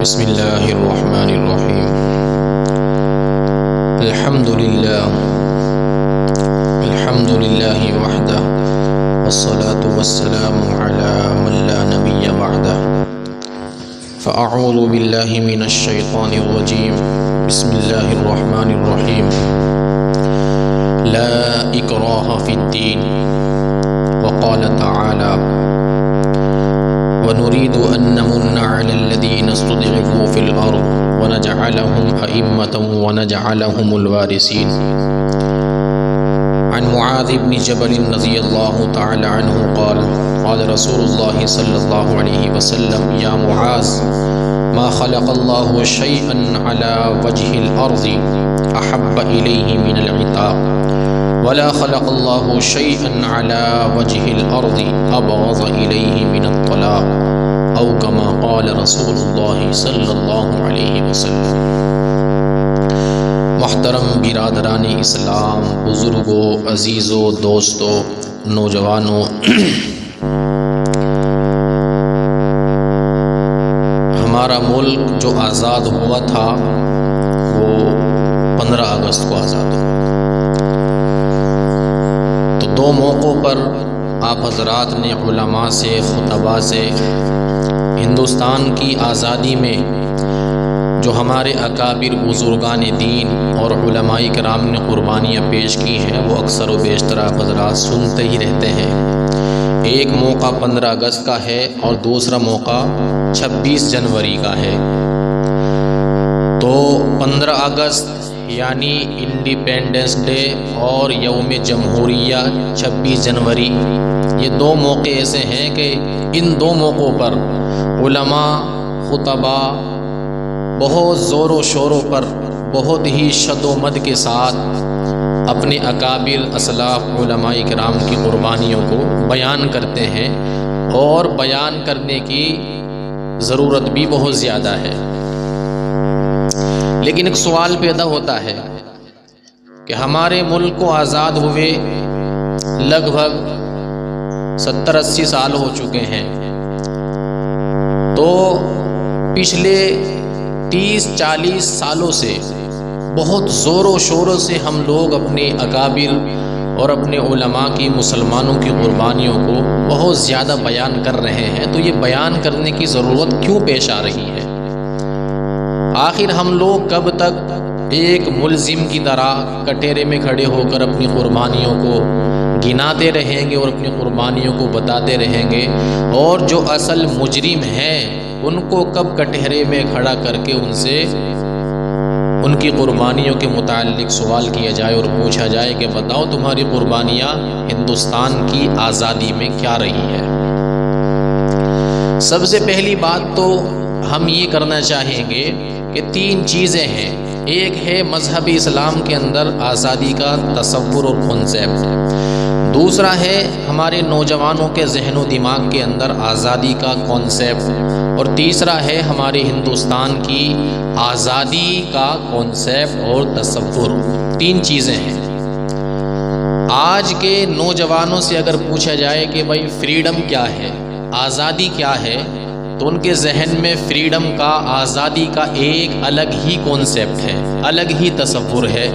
बिस्मिल्लाहिर्रहमानिर्रहीम। अल्हम्दुलिल्लाहि वहदह वस्सलातु वस्सलामु अला मन ला नबिय्य बअदह। फ़अऊज़ु बिल्लाहि मिनश शैतानिर रजीम। बिस्मिल्लाहिर्रहमानिर्रहीम। ला इक्राह फिद्दीन वक़ाल तआला वनुरीदु अन नमुन्ना अलल्लज़ीना इस्तुज़इफ़ू फ़िल अर्ज़ वनजअलहुम अइम्मतन वनजअलहुमुल वारिसीन। अन मुआज़ इब्न जबल रज़ियल्लाहु तआला अन्हु क़ाल क़ाल रसूलुल्लाहि सल्लल्लाहु अलैहि वसल्लम या मुआज़ मा ख़लक़ल्लाहु शैअन अला वज्हिल अर्ज़ि अहब्ब इलैहि मिनल इताक़ वला ख़लक़ल्लाहु शैअन अला वज्हिल अर्ज़ि अबग़ज़ इलैहि मिनत तलाक़ औ कमा क़ाल रसूलुल्लाहि सल्लल्लाहु अलैहि वसल्लम। मोहतरम बिरादरान इस्लाम, बुज़ुर्गों, अज़ीज़ों, दोस्तों, नौजवानों, हमारा मुल्क जो आज़ाद हुआ था वो 15 अगस्त को आज़ाद हुआ। तो दो मौक़ों पर आप हज़रात ने उलमा से, खुतबा से हिंदुस्तान की आज़ादी में जो हमारे अकाबिर बुज़ुर्गान दीन और उलमाए किराम ने कुर्बानियाँ पेश की हैं वो अक्सर व बेशतर आप हज़रात सुनते ही रहते हैं। एक मौका 15 अगस्त का है और दूसरा मौका 26 जनवरी का है। तो 15 अगस्त यानी इंडिपेंडेंस डे और यौम जमहूरिया 26 जनवरी, ये दो मौके ऐसे हैं कि इन दो मौक़ों पर उलमा, खुतबा बहुत ज़ोरों शोरों पर बहुत ही शदोमद के साथ अपने अकाबिर असलाफ़ उलमाए किराम की कुर्बानियों को बयान करते हैं और बयान करने की ज़रूरत भी बहुत ज़्यादा है। लेकिन एक सवाल पैदा होता है कि हमारे मुल्क को आज़ाद हुए लगभग 70-80 साल हो चुके हैं। तो पिछले 30-40 सालों से बहुत ज़ोरों शोरों से हम लोग अपने अकाबिर और अपने उलमा की, मुसलमानों की कुर्बानियों को बहुत ज़्यादा बयान कर रहे हैं। तो ये बयान करने की ज़रूरत क्यों पेश आ रही है? आखिर हम लोग कब तक एक मुल्ज़िम की तरह कटहरे में खड़े होकर अपनी कुर्बानियों को गिनाते रहेंगे और अपनी कुर्बानियों को बताते रहेंगे, और जो असल मुजरिम हैं उनको कब कटहरे में खड़ा करके उनसे उनकी कुर्बानियों के मुताल्लिक सवाल किया जाए और पूछा जाए कि बताओ तुम्हारी कुर्बानियाँ हिंदुस्तान की आज़ादी में क्या रही है? सबसे पहली बात तो हम ये करना चाहेंगे कि 3 चीज़ें हैं। एक है मज़हब इस्लाम के अंदर आज़ादी का तसव्वुर और कॉन्सेप्ट, दूसरा है हमारे नौजवानों के जहन व दिमाग के अंदर आज़ादी का कॉन्सेप्ट, और तीसरा है हमारे हिंदुस्तान की आज़ादी का कॉन्सेप्ट और तसव्वुर। 3 चीज़ें हैं। आज के नौजवानों से अगर पूछा जाए कि भाई फ्रीडम क्या है, आज़ादी क्या है, तो उनके जहन में फ्रीडम का, आज़ादी का एक अलग ही कॉन्सेप्ट है, अलग ही तसव्वुर है।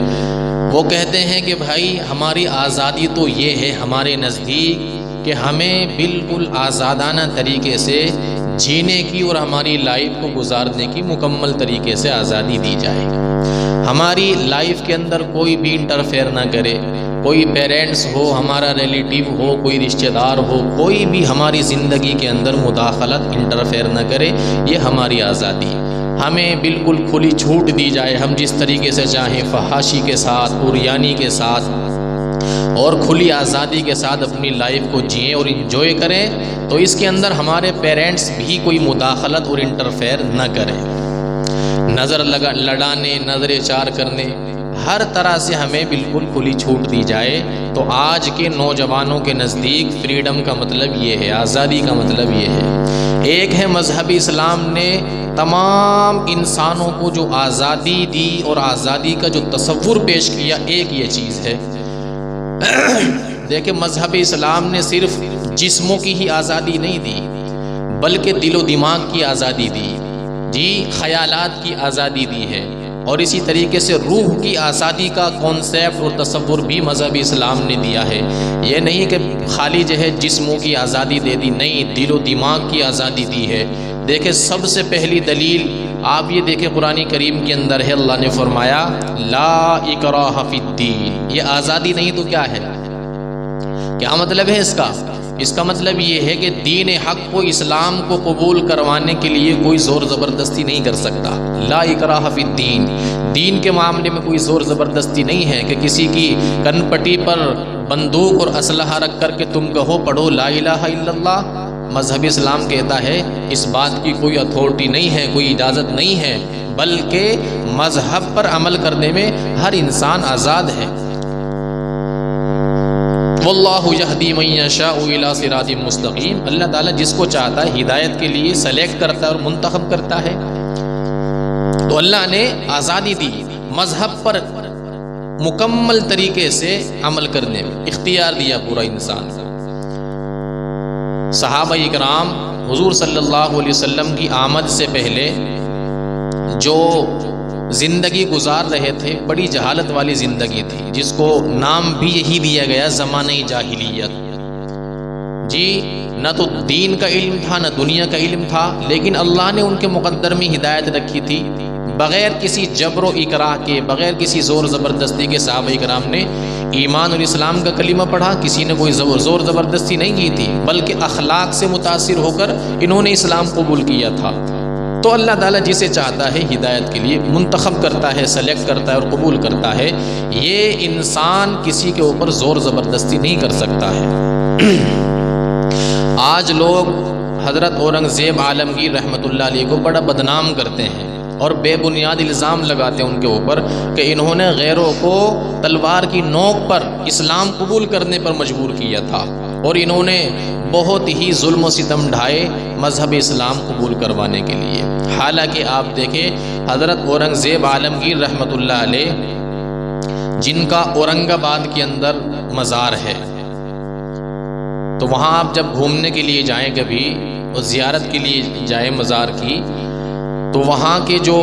वो कहते हैं कि भाई हमारी आज़ादी तो ये है हमारे नज़दीक कि हमें बिल्कुल आज़ादाना तरीके से जीने की और हमारी लाइफ को गुजारने की मुकम्मल तरीके से आज़ादी दी जाए। हमारी लाइफ के अंदर कोई भी इंटरफेयर ना करे, कोई पेरेंट्स हो, हमारा रिलेटिव हो, कोई रिश्तेदार हो, कोई भी हमारी ज़िंदगी के अंदर मुदाखलत, इंटरफेयर ना करे। ये हमारी आज़ादी, हमें बिल्कुल खुली छूट दी जाए। हम जिस तरीके से चाहें फहाशी के साथ, उरियानी के साथ और खुली आज़ादी के साथ अपनी लाइफ को जिएं और इंजॉय करें। तो इसके अंदर हमारे पेरेंट्स भी कोई मुदाखलत और इंटरफेयर न करें। नज़र लड़ाने, नज़र चार करने, हर तरह से हमें बिल्कुल खुली छूट दी जाए। तो आज के नौजवानों के नज़दीक फ्रीडम का मतलब ये है, आज़ादी का मतलब ये है। एक है मज़हब इस्लाम ने तमाम इंसानों को जो आज़ादी दी और आज़ादी का जो तसव्वुर पेश किया, एक ये चीज़ है। देखिए, मज़हब इस्लाम ने सिर्फ जिस्मों की ही आज़ादी नहीं दी, बल्कि दिलो दिमाग की आज़ादी दी, जी ख्यालात की आज़ादी दी है। और इसी तरीके से रूह की आज़ादी का कॉन्सेप्ट और तसव्वुर भी मज़हब इस्लाम ने दिया है। ये नहीं कि खाली जो है जिस्मों की आज़ादी दे दी, नहीं, दिलो दिमाग की आज़ादी दी है। देखे सबसे पहली दलील आप ये देखें कुरान करीम के अंदर है, अल्लाह ने फरमाया ला इकराह फिद्दीन। ये आज़ादी नहीं तो क्या है? क्या मतलब है इसका? इसका मतलब ये है कि दीन हक को, इस्लाम को कबूल करवाने के लिए कोई ज़ोर ज़बरदस्ती नहीं कर सकता। ला इकराह फिद्दीन, दीन के मामले में कोई ज़ोर ज़बरदस्ती नहीं है कि किसी की कनपटी पर बंदूक और असलहा रख कर के तुम कहो पढ़ो ला इलाहा इल्लल्लाह। मज़हब इस्लाम कहता है इस बात की कोई अथॉरिटी नहीं है, कोई इजाज़त नहीं है, बल्कि मज़हब पर अमल करने में हर इंसान आज़ाद है। वल्लाहु यहदी मन यशाउ इला सिरातिम मुस्तकीम। अल्लाह ताला जिसको चाहता है हिदायत के लिए सेलेक्ट करता है और मुंतखब करता है। तो अल्लाह ने आज़ादी दी मज़हब पर मुकम्मल तरीके से अमल करने में, इख्तियार दिया पूरा इंसान को। सहाबा इकराम हुजूर सल्लल्लाहु अलैहि वसल्लम की आमद से पहले जो ज़िंदगी गुजार रहे थे, बड़ी जहालत वाली ज़िंदगी थी, जिसको नाम भी यही दिया गया ज़माने जाहिलियत। जी न तो दीन का इल्म था न दुनिया का इल्म था, लेकिन अल्लाह ने उनके मुक़द्दर में हिदायत रखी थी। बग़ैर किसी जबर व इकराह के, बग़ैर किसी ज़ोर ज़बरदस्ती के सहाबा इकराम ने ईमान और इस्लाम का कलीमा पढ़ा। किसी ने कोई ज़ोर ज़बरदस्ती नहीं की थी, बल्कि अखलाक से मुतासिर होकर इन्होंने इस्लाम कबूल किया था। तो अल्लाह ताला जिसे चाहता है हिदायत के लिए मुंतखब करता है, सेलेक्ट करता है और कबूल करता है। ये इंसान किसी के ऊपर ज़ोर ज़बरदस्ती नहीं कर सकता है। आज लोग हज़रत औरंगज़ेब आलमगीर रहमतुल्लाह अलैह को बड़ा बदनाम करते हैं और बेबुनियाद इल्ज़ाम लगाते हैं उनके ऊपर कि इन्होंने गैरों को तलवार की नोक पर इस्लाम कबूल करने पर मजबूर किया था और इन्होंने बहुत ही जुल्म सितम ढाए मज़हब इस्लाम कबूल करवाने के लिए। हालांकि आप देखें हज़रत औरंगज़ेब आलमगीर रहमतुल्लाह अलैह जिनका औरंगाबाद के अंदर मज़ार है, तो वहाँ आप जब घूमने के लिए जाएं कभी और ज़ियारत के लिए जाएं मज़ार की, तो वहाँ के जो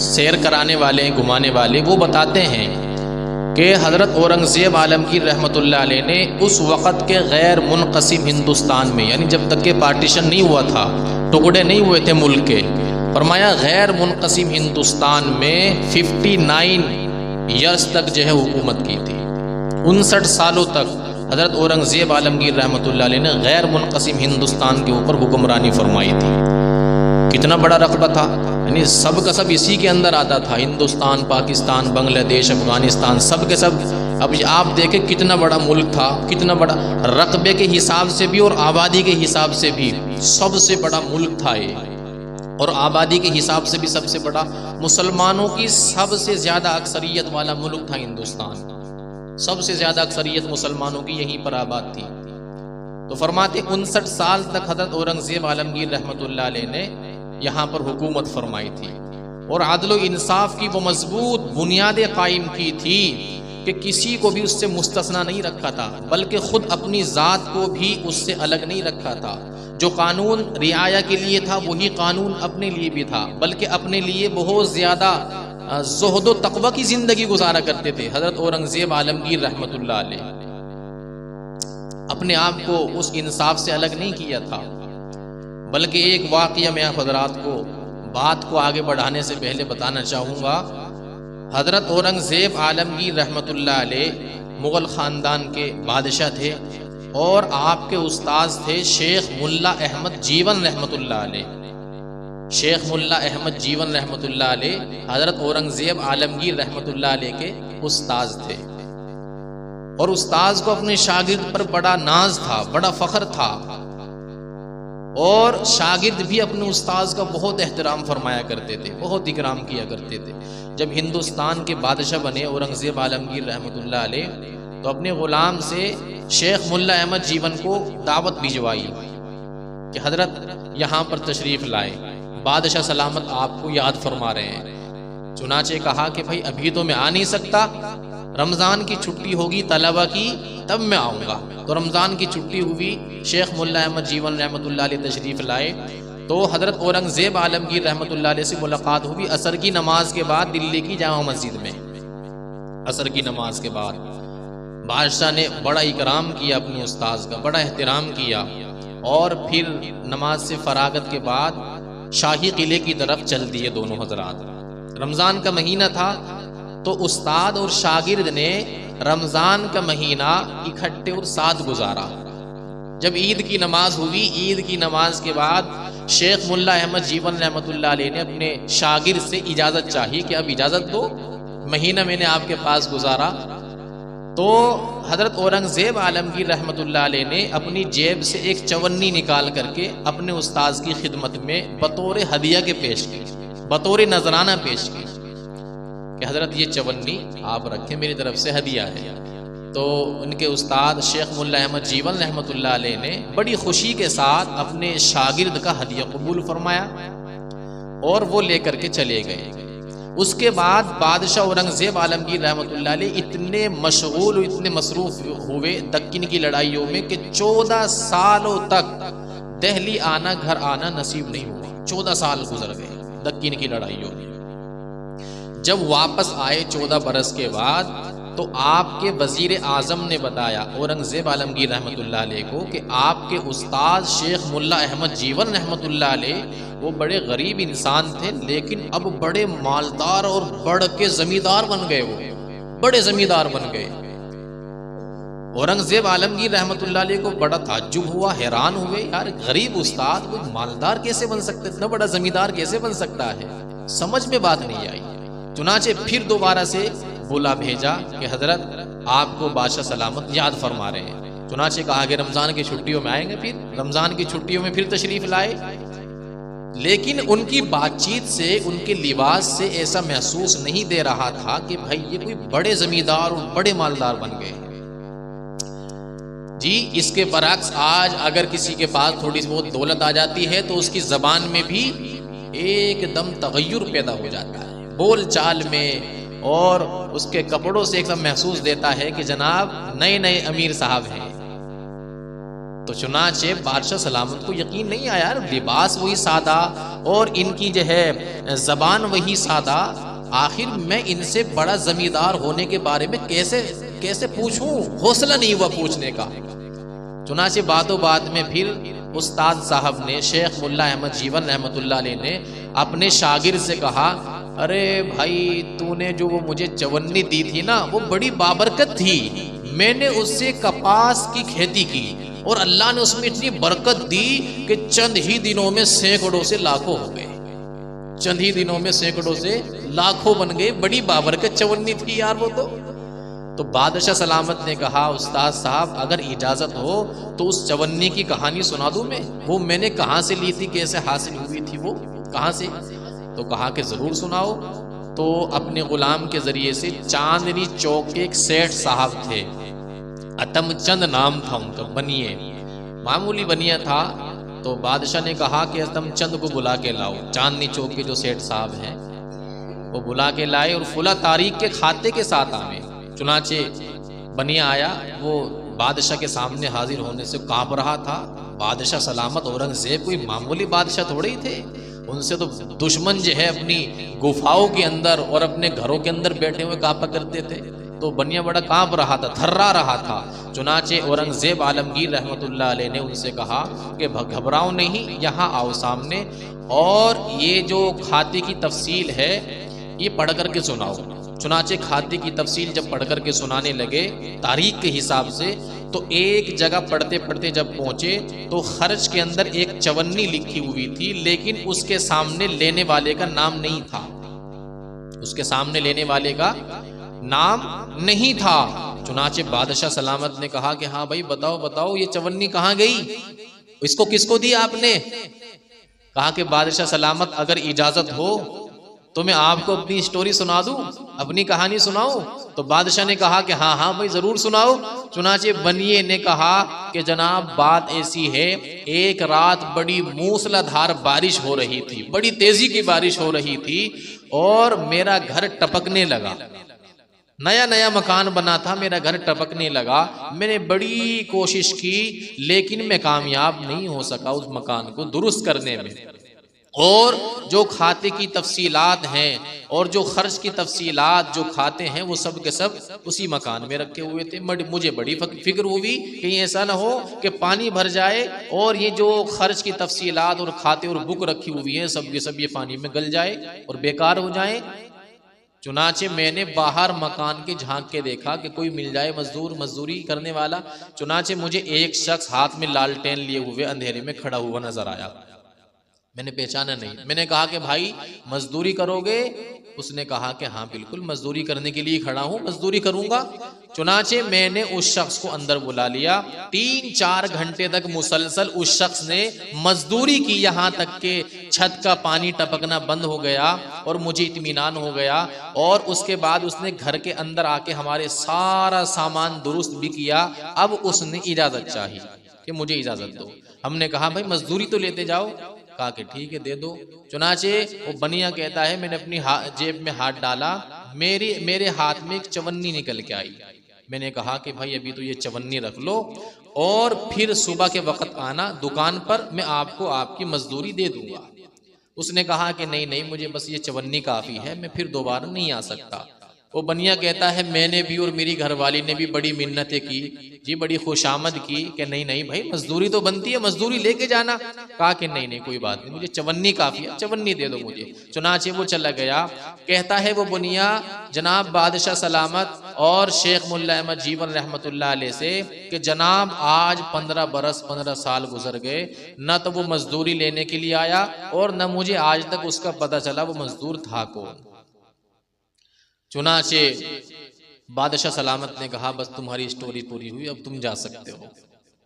सैर कराने वाले, घुमाने वाले, वो बताते हैं कि हज़रत औरंगज़ेब आलमगीर रहमतुल्लाह अलैह ने उस वक़्त के गैर मुनक़सिम हिंदुस्तान में, यानी जब तक के पार्टीशन नहीं हुआ था, टुकड़े नहीं हुए थे मुल्क के, फरमाया गैर मुनक़सिम हिंदुस्तान में 59 ईयर्स तक जो है हुकूमत की थी। 59 सालों तक हज़रत औरंगज़ेब आलमगीर रहमतुल्लाह अलैह ने गैर मुनक़सिम हिंदुस्तान के ऊपर हुक्मरानी फरमाई थी। कितना बड़ा रकबा था, यानी सब का सब इसी के अंदर आता था। हिंदुस्तान, पाकिस्तान, बांग्लादेश, अफ़गानिस्तान, सब के सब। अब आप देखें कितना बड़ा मुल्क था, कितना बड़ा रकबे के हिसाब से भी और आबादी के हिसाब से भी सबसे बड़ा मुल्क था ये, और आबादी के हिसाब से भी सबसे बड़ा, मुसलमानों की सबसे ज़्यादा अक्सरियत वाला मुल्क था हिंदुस्तान। सबसे ज़्यादा अक्सरियत मुसलमानों की यहीं पर आबाद थी। तो फरमाते 59 साल तक हज़रत औरंगज़ेब आलमगीर रहमतुल्लाह अलैह ने यहाँ पर हुकूमत फरमाई थी और अदल व इंसाफ की वो मजबूत बुनियादें कायम की थी कि किसी को भी उससे मुस्तस्ना नहीं रखा था, बल्कि ख़ुद अपनी ज़ात को भी उससे अलग नहीं रखा था। जो कानून रियाया के लिए था वही कानून अपने लिए भी था, बल्कि अपने लिए बहुत ज़्यादा ज़ुहद व तक़वा की ज़िंदगी गुजारा करते थे हज़रत औरंगज़ेब आलमगीर रहमतुल्लाह अलैह। अपने आप को उस इंसाफ से अलग नहीं किया था। बल्कि एक वाक़या मैं आप हज़रात को बात को आगे बढ़ाने से पहले बताना चाहूँगा। हज़रत औरंगज़ेब आलमगीर रहमतुल्लाह अलैह मुग़ल ख़ानदान के बादशाह थे और आपके उस्ताद थे शेख मुल्ला अहमद जीवन रहमतुल्लाह अलैह। शेख मुल्ला अहमद जीवन रहमतुल्लाह अलैह हज़रत औरंगज़ेब आलमगीर रहमतुल्लाह अलैह के उस्ताद थे और उस्ताद को अपने शागिर्द पर बड़ा नाज था, बड़ा फ़ख्र था और शागिर्द भी अपने उस्ताद का बहुत एहतराम फरमाया करते थे, बहुत इकराम किया करते थे। जब हिंदुस्तान के बादशाह बने औरंगज़ेब आलमगीर रहमतुल्लाह अलैह, तो अपने ग़ुलाम से शेख मुल्ला अहमद जीवन को दावत भिजवाई कि हज़रत यहाँ पर तशरीफ़ लाए, बादशाह सलामत आपको याद फरमा रहे हैं। चुनाचे कहा कि भाई अभी तो मैं आ नहीं सकता, रमज़ान की छुट्टी होगी तलबा की तब मैं आऊँगा। तो रमज़ान की छुट्टी हुई, शेख मुल्ला अहमद जीवन रहमतुल्लाह अलैह तशरीफ़ लाए तो हज़रत औरंगज़ेब आलमगीर रहमतुल्लाह अलैह से मुलाकात हुई असर की नमाज के बाद दिल्ली की जामा मस्जिद में। असर की नमाज के बाद बादशाह ने बड़ा इकराम किया अपने उस्ताद का, बड़ा एहतराम किया, और फिर नमाज से फरागत के बाद शाही किले की तरफ चल दिए दोनों हजरात। रमज़ान का महीना था, तो उस्ताद और शागिर्द ने रमज़ान का महीना इकट्ठे और साथ गुजारा। जब ईद की नमाज हुई, ईद की नमाज के बाद शेख मुल्ला अहमद जीवन रहमतुल्लाह अलैह ने अपने शागिर्द से इजाज़त चाहिए कि अब इजाज़त दो, महीना मैंने आपके पास गुजारा। तो हज़रत औरंगज़ेब आलमगीर रहमतुल्लाह अलैह ने अपनी जेब से एक चवन्नी निकाल करके अपने उस्ताद की खिदमत में बतौर हदिया के पेश की, बतौर नजराना पेश की कि हज़रत ये चवन्नी आप रखें, मेरी तरफ से हदिया है। तो उनके उस्ताद शेख मुल्ला अहमद जीवन रहमतुल्लाह अलैह ने बड़ी खुशी के साथ अपने शागिर्द का हदिया कबूल फरमाया और वो लेकर के चले गए। उसके बाद बादशाह औरंगज़ेब आलमगीर रहमतुल्लाह अलैह इतने मशगूल, इतने मसरूफ हुए दक्किन की लड़ाइयों में कि 14 सालों तक दिल्ली आना, घर आना नसीब नहीं हुआ। 14 साल गुजर गए दक्किन की लड़ाइयों में। जब वापस आए 14 बरस के बाद, तो आपके वजीर आजम ने बताया औरंगज़ेब आलमगीर रहमतुल्लाह अलैह को कि आपके उस्ताद शेख मुल्ला अहमद जीवन रहमतुल्लाह अलैह वो बड़े गरीब इंसान थे, लेकिन अब बड़े मालदार और बढ़ के जमींदार बन गए, वो बड़े जमींदार बन गए। औरंगज़ेब आलमगीर रहमतुल्लाह अलैह को बड़ा ताज्जुब हुआ, हैरान हुए, यार गरीब उस्ताद कोई मालदार कैसे बन सकते, इतना बड़ा जमींदार कैसे बन सकता है, समझ में बात नहीं आई। चुनाचे फिर दोबारा से बुला भेजा कि हजरत आपको बादशाह सलामत याद फरमा रहे हैं। चुनाचे कहा कि रमजान की छुट्टियों में आएंगे, फिर रमजान की छुट्टियों में फिर तशरीफ लाए। लेकिन उनकी बातचीत से, उनके लिबास से ऐसा महसूस नहीं दे रहा था कि भाई ये कोई बड़े जमींदार और बड़े मालदार बन गए जी। इसके बरक्स आज अगर किसी के पास थोड़ी बहुत दौलत आ जाती है तो उसकी जबान में भी एकदम तगय्युर पैदा हो जाता है, बोल चाल में, और उसके कपड़ों से एकदम महसूस देता है कि जनाब नए नए अमीर साहब हैं। तो चुनाचे बादशाह सलामत को यकीन नहीं आया, लिबास वही सादा और इनकी जो है जबान वही सादा, आखिर मैं इनसे बड़ा जमींदार होने के बारे में कैसे पूछूं, हौसला नहीं हुआ पूछने का। चुनाचे बातों बात में फिर उस्ताद साहब ने, शेख मुल्ला अहमद जीवन रहमतुल्लाह अलैह ने अपने शागिर्द से कहा, अरे भाई तूने जो वो मुझे चवन्नी दी थी ना, वो बड़ी बाबरकत थी, मैंने उससे कपास की खेती की और अल्लाह ने उसमें इतनी बरकत दी कि चंद ही दिनों में सैकड़ों से लाखों हो गए, चंद ही दिनों में सैकड़ों से लाखों बन गए, बड़ी बाबरकत चवन्नी थी यार वो तो बादशाह सलामत ने कहा, उस्ताद साहब अगर इजाजत हो तो उस चवन्नी की कहानी सुना दूं मैं, वो मैंने कहाँ से ली थी, कैसे हासिल हुई थी, वो कहाँ से। तो कहा कि जरूर सुनाओ। तो अपने गुलाम के जरिए से चांदनी चौक के एक सेठ साहब थे, अतमचंद नाम था उनका, बनिए, मामूली बनिया था। तो बादशाह ने कहा कि अतमचंद को बुला के लाओ, चांदनी चौक के जो सेठ साहब हैं वो बुला के लाए और फुला तारीख के खाते के साथ आए। चुनाचे बनिया आया, वो बादशाह के सामने हाजिर होने से कांप रहा था। बादशाह सलामत औरंगजेब कोई मामूली बादशाह थोड़े ही थे, उनसे तो दुश्मन जो है अपनी गुफाओं के अंदर और अपने घरों के अंदर बैठे हुए कांपा करते थे। तो बनिया बड़ा कांप रहा था, थर्रा रहा था। चुनाचे औरंगजेब आलमगीर रहमतुल्लाह अलैह ने उनसे कहा कि घबराओ नहीं, यहाँ आओ सामने, और ये जो खाते की तफसील है ये पढ़ करके सुनाओ। चुनाचे खाते की तफसील जब पढ़ करके सुनाने लगे तारीख के हिसाब से, तो एक जगह पढ़ते पढ़ते जब पहुंचे तो खर्च के अंदर एक चवन्नी लिखी हुई थी, लेकिन उसके सामने लेने वाले का नाम नहीं था, उसके सामने लेने वाले का नाम नहीं था। चुनाचे बादशाह सलामत ने कहा कि हाँ भाई बताओ बताओ, ये चवन्नी कहाँ गई, इसको किसको दी आपने। कहा कि बादशाह सलामत अगर इजाजत हो तो मैं आपको अपनी स्टोरी सुना दूं, अपनी कहानी सुनाऊं। तो बादशाह ने कहा कि हाँ हाँ भाई जरूर सुनाओ। चुनाचे बनिए ने कहा कि जनाब बात ऐसी है, एक रात बड़ी मूसलाधार बारिश हो रही थी, बड़ी तेजी की बारिश हो रही थी, और मेरा घर टपकने लगा। नया नया मकान बना था, मेरा घर टपकने लगा। मैंने बड़ी कोशिश की लेकिन मैं कामयाब नहीं हो सका उस मकान को दुरुस्त करने में। और जो खाते की तफसीलात हैं और जो खर्च की तफसीलात जो खाते हैं वो सब के सब उसी मकान में रखे हुए थे। मुझे बड़ी फिक्र हुई कहीं ऐसा ना हो कि पानी भर जाए और ये जो खर्च की तफसीलात और खाते और बुक रखी हुई हैं सब के सब ये पानी में गल जाए और बेकार हो जाए। चुनाचे मैंने बाहर मकान के झांक के देखा कि कोई मिल जाए मजदूरी करने वाला। चुनाचे मुझे एक शख्स हाथ में लालटेन लिए हुए अंधेरे में खड़ा हुआ नजर आया। मैंने पहचाना नहीं। मैंने कहा कि भाई मजदूरी करोगे? उसने कहा कि हाँ बिल्कुल मजदूरी करने के लिए खड़ा हूं, मजदूरी करूंगा। चुनाचे मैंने उस शख्स को अंदर बुला लिया। 3-4 घंटे तक मुसलसल उस शख्स ने मजदूरी की, यहां तक के छत का पानी टपकना बंद हो गया और मुझे इत्मीनान हो गया। और उसके बाद उसने घर के अंदर आके हमारे सारा सामान दुरुस्त भी किया। अब उसने इजाजत चाहिए कि मुझे इजाजत दो। हमने कहा भाई मजदूरी तो लेते जाओ। कहा कि ठीक है दे दो। चुनाचे वो बनिया कहता है मैंने अपनी जेब में हाथ डाला, मेरे हाथ में एक चवन्नी निकल के आई। मैंने कहा कि भाई अभी तो ये चवन्नी रख लो और फिर सुबह के वक्त आना दुकान पर, मैं आपको आपकी मजदूरी दे दूंगा। उसने कहा कि नहीं नहीं मुझे बस ये चवन्नी काफी है, मैं फिर दोबारा नहीं आ सकता। वो बनिया कहता है मैंने भी और मेरी घरवाली ने भी बड़ी मिन्नतें की जी, बड़ी खुशामद की कि नहीं नहीं भाई मजदूरी तो बनती है, मजदूरी लेके जाना। कहा कि नहीं नहीं कोई बात नहीं, मुझे चवन्नी काफी है, चवन्नी दे दो मुझे। चुनाचे वो चला गया। कहता है वो बनिया जनाब बादशाह सलामत और शेख मुल्ला अहमद जीवन रहमतुल्लाह अलैह से कि जनाब आज 15 साल गुजर गए, न तो वो मजदूरी लेने के लिए आया और न मुझे आज तक उसका पता चला वो मजदूर था कौन। चुनाचे बादशाह सलामत ने कहा बस तुम्हारी स्टोरी पूरी हुई, अब तुम जा सकते हो।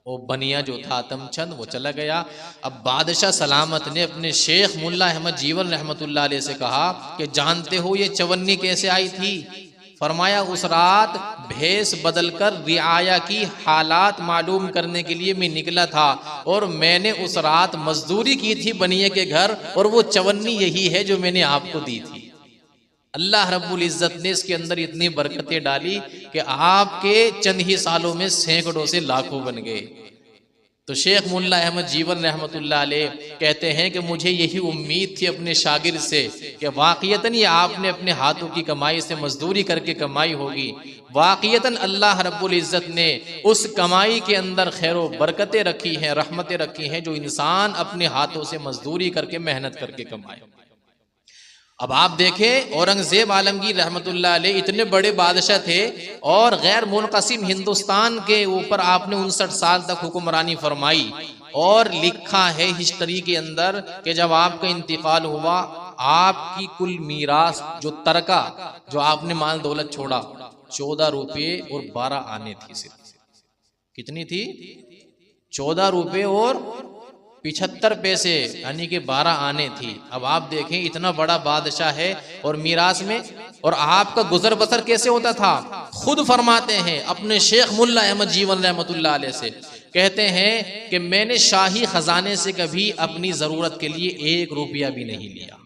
वो बनिया जो था तमचंद वो चला गया। अब बादशाह सलामत ने अपने शेख मुल्ला अहमद जीवन रहमतुल्लाह अलैह से कहा कि जानते हो ये चवन्नी कैसे आई थी? फरमाया उस रात भेस बदलकर रियाया की हालात मालूम करने के लिए मैं निकला था और मैंने उस रात मजदूरी की थी बनिया के घर, और वो चवन्नी यही है जो मैंने आपको दी थी। अल्लाह रब्बुल इज्जत ने इसके अंदर इतनी बरकतें डाली कि आपके चंद ही सालों में सैकड़ों से लाखों बन गए। तो शेख मुल्ला अहमद जीवन रहमतुल्लाह अलैह कहते हैं कि मुझे यही उम्मीद थी अपने शागिर्द से कि वाक़ियतन ये आपने अपने हाथों की कमाई से मजदूरी करके कमाई होगी। वाक़ियतन अल्लाह रब्बुल इज्जत ने उस कमाई के अंदर खैर व बरकतें रखी हैं, रहमतें रखी हैं, जो इंसान अपने हाथों से मजदूरी करके मेहनत करके कमाए। अब आप देखें औरंगजेब आलमगीर रहमतुल्लाह अलैह इतने बड़े बादशाह थे और गैर मुनक़सिम हिंदुस्तान के ऊपर आपने 59 साल तक हुक्मरानी फरमाई। और लिखा है हिस्ट्री के अंदर कि जब आपका इंतकाल हुआ आपकी कुल मीरास जो तरका जो आपने माल दौलत छोड़ा 14 रुपये और 12 आने थी। सिर्फ कितनी थी? 14 रुपये और 75 पैसे यानी कि 12 आने थी। अब आप देखें इतना बड़ा बादशाह है और मीरास में, और आपका गुजर बसर कैसे होता था? खुद फरमाते हैं अपने शेख मुल्ला अहमद जीवन रहमतुल्लाह अलैह से, कहते हैं कि मैंने शाही खजाने से कभी अपनी जरूरत के लिए 1 रुपया भी नहीं लिया।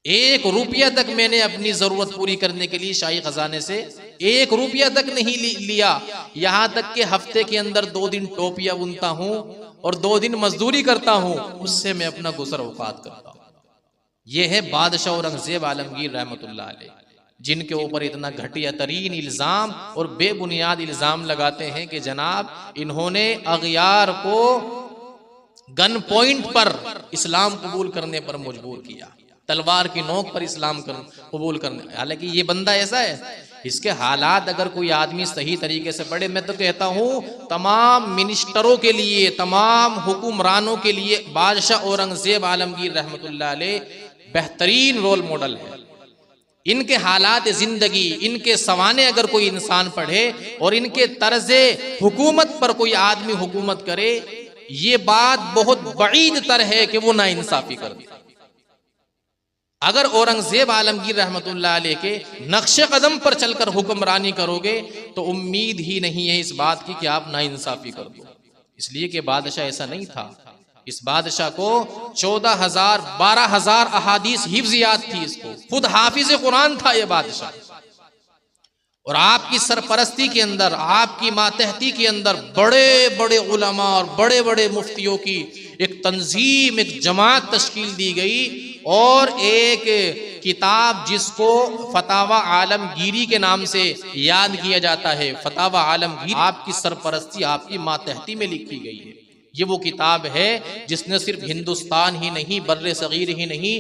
1 रुपया तक मैंने अपनी जरूरत पूरी करने के लिए शाही खजाने से 1 रुपया तक नहीं लिया। यहां तक कि हफ्ते के अंदर 2 दिन टोपियां बुनता हूं और 2 दिन मजदूरी करता हूं, उससे मैं अपना गुजर औकात करता हूं। यह है बादशाह औरंगजेब आलमगीर रहमतुल्लाह अलैह, जिनके ऊपर इतना घटिया तरीन इल्जाम और बेबुनियाद इल्जाम लगाते हैं कि जनाब इन्होंने अगयार को गन पॉइंट पर इस्लाम कबूल करने पर मजबूर किया, तलवार की नोक पर इस्लाम कबूल करने। हालांकि ये बंदा ऐसा है, इसके हालात अगर कोई आदमी सही तरीके से पढ़े, मैं तो कहता हूँ तमाम मिनिस्टरों के लिए, तमाम हुक्मरानों के लिए बादशाह औरंगजेब आलमगीर रहमतुल्लाह अलैह बेहतरीन रोल मॉडल है। इनके हालात जिंदगी, इनके सवाने अगर कोई इंसान पढ़े और इनके तर्ज़े हुकूमत पर कोई आदमी हुकूमत करे, ये बात बहुत बईद तर है कि वो नाइंसाफी कर दे। अगर औरंगजेब आलमगीर रहमतुल्लाह अलैह के नक्शे कदम पर चलकर हुक्मरानी करोगे तो उम्मीद ही नहीं है इस बात की कि आप नाइंसाफी कर दो। इसलिए कि बादशाह ऐसा नहीं था। इस बादशाह को 14,000 12,000 अहादीस हिफ्ज़ याद थी। इसको खुद हाफिज कुरान था ये बादशाह। और आपकी सरपरस्ती के अंदर, आपकी मातहती के अंदर बड़े बड़े उलमा और बड़े बड़े मुफ्तियों की एक तंजीम, एक जमात तश्कील दी गई और एक किताब जिसको फतावा आलमगीरी के नाम से याद किया जाता है, फतावा आलमगीरी, आपकी सरपरस्ती, आपकी मातहती में लिखी गई है। ये वो किताब है जिसने सिर्फ हिंदुस्तान ही नहीं, बर्रे सगीर ही नहीं,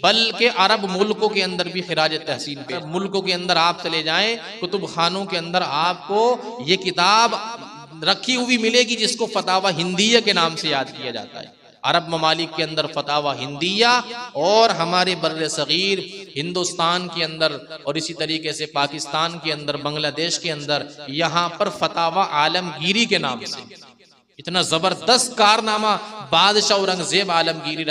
बल्कि अरब मुल्कों के अंदर भी खिराज तहसीन पे, मुल्कों के अंदर आप चले जाएं, कुतुब खानों के अंदर आपको ये किताब रखी हुई मिलेगी जिसको फतावा हिंदिया के नाम से याद किया जाता है। अरब ममालिक के अंदर फतावा हिंदिया और हमारे बर्रे सगीर हिंदुस्तान के अंदर और इसी तरीके से पाकिस्तान के अंदर, बांग्लादेश के अंदर, यहाँ पर फतावा आलमगीरी के नाम से इतना जबरदस्त कारनामा बादशाह औरंगजेब आलमगीर